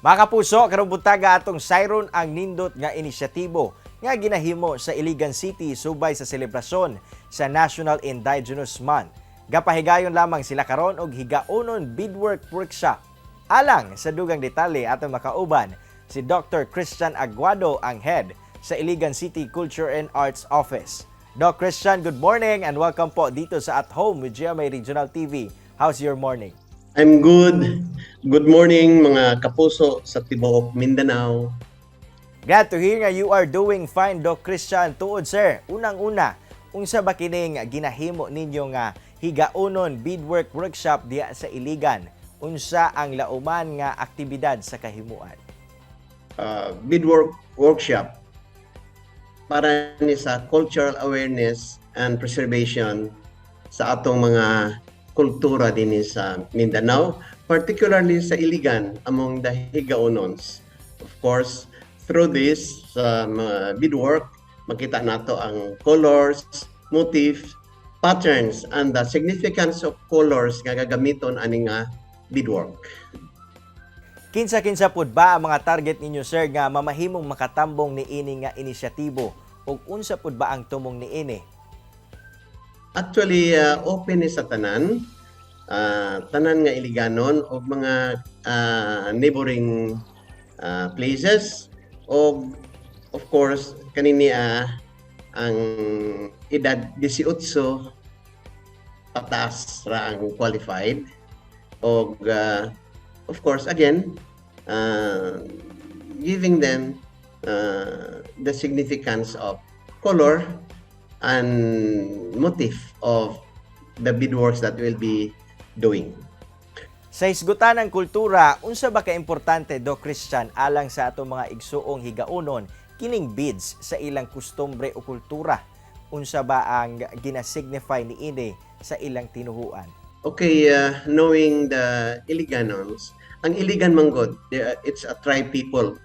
Mga kapuso, karong buntaga atong sayron ang nindot nga inisyatibo nga ginahimo sa Iligan City subay sa selebrasyon sa National Indigenous Month. Gapahigayon lamang sila karon og higaonon beadwork workshop. Alang sa dugang detalye atong makauban si Dr. Christian Aguado, ang head sa Iligan City Culture and Arts Office. Doc Christian, good morning and welcome po dito sa At Home with GMA Regional TV. How's your morning? I'm good. Good morning mga kapuso sa tibuok Mindanao. Glad to hear nga you are doing fine, Doc Christian. Tuod sir, unang-una, unsa ba kining ginahimo ninyo nga higaonon beadwork workshop diya sa Iligan? Unsa ang lauman nga aktibidad sa kahimuan? Beadwork workshop para ni sa cultural awareness and preservation sa atong mga kultura din sa Mindanao, particularly sa Iligan among the higaonons. Of course, through this beadwork, makita nato ang colors, motifs, patterns, and the significance of colors nga gagamiton ani nga beadwork. Kinsa-kinsa pud ba ang mga target ninyo sir nga mamahimong makatambong niini nga inisyatibo ug unsa pud ba ang tumong niini? Actually, open ni sa tanan nga Iliganon o mga neighboring places o of course kanini ang edad 18 pataas ra ang qualified o of course again giving them the significance of color and motif of the beadworks that we'll be doing. Sa hisgutan ng kultura, unsa ba ka-importante, Doc Christian, alang sa atong mga igsuong higaonon kining beads sa ilang kustombre o kultura? Unsa ba ang ginasignify niini sa ilang tinuhuan? Okay, knowing the Iliganons, ang Iligan manggod, it's a tribe people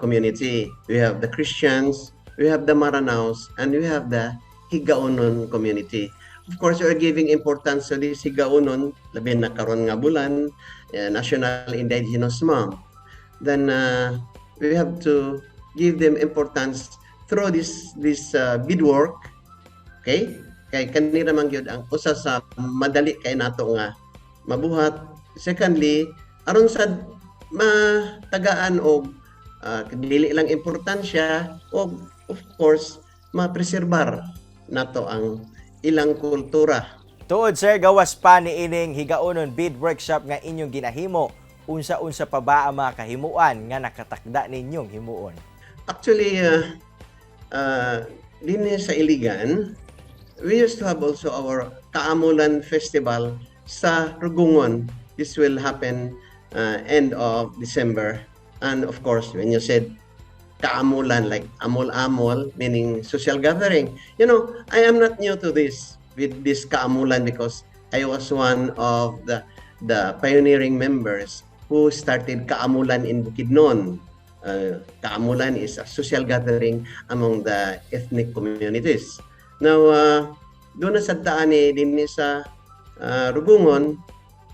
community. We have the Christians, we have the Maranaos, and we have the Higaonon community. Of course, we are giving importance to this Higaonon, labi na karon nga bulan, National Indigenous Month. Then we have to give them importance through this beadwork. Okay? Kay kanira man gyud ang usa sa madali kay nato nga mabuhat. Secondly, aron sa matagaan og dili lang importansya o of course mapreserbar nato ang ilang kultura. Tuod sir, gawas pa ni ining higaonon bead workshop nga inyong ginahimo, unsa-unsa pa ba ang mga kahimuan nga nakatakda ninyong himuon? Actually, din sa Iligan, we used to have also our Kaamulan Festival sa Rugungon. This will happen end of December. And of course, when you said kaamulan, like amol-amol, meaning social gathering. You know, I am not new to this, with this kaamulan, because I was one of the pioneering members who started kaamulan in Bukidnon. Kaamulan is a social gathering among the ethnic communities. Now, doon na sa daan din sa Rugungon,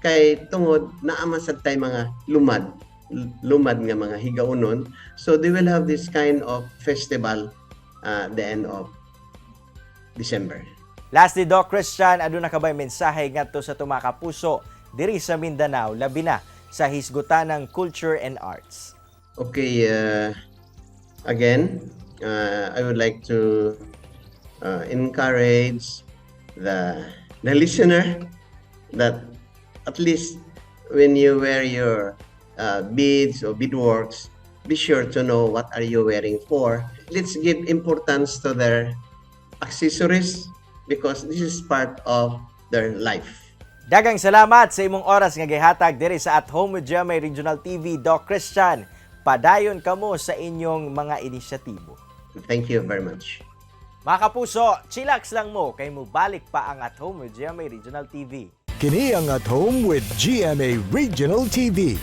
kay tungod naama sa tay mga lumad nga mga higaonon, so they will have this kind of festival the end of December. Lastly, Doc Christian, aduna ka ba'y mensahe ngadto sa mga kapuso diri sa Mindanao, labi na sa hisgutan ng culture and arts? Okay, again, I would like to encourage the listener that at least when you wear your beads or beadworks, be sure to know what are you wearing for. Let's give importance to their accessories because this is part of their life. Dagang salamat sa imong oras nga gihatag diri sa At Home with GMA Regional TV, Doc Christian. Padayon kamo sa inyong mga inisyatibo. Thank you very much. Mga kapuso, chillax lang mo kay mo balik pa ang At Home with GMA Regional TV. Kini ang At Home with GMA Regional TV.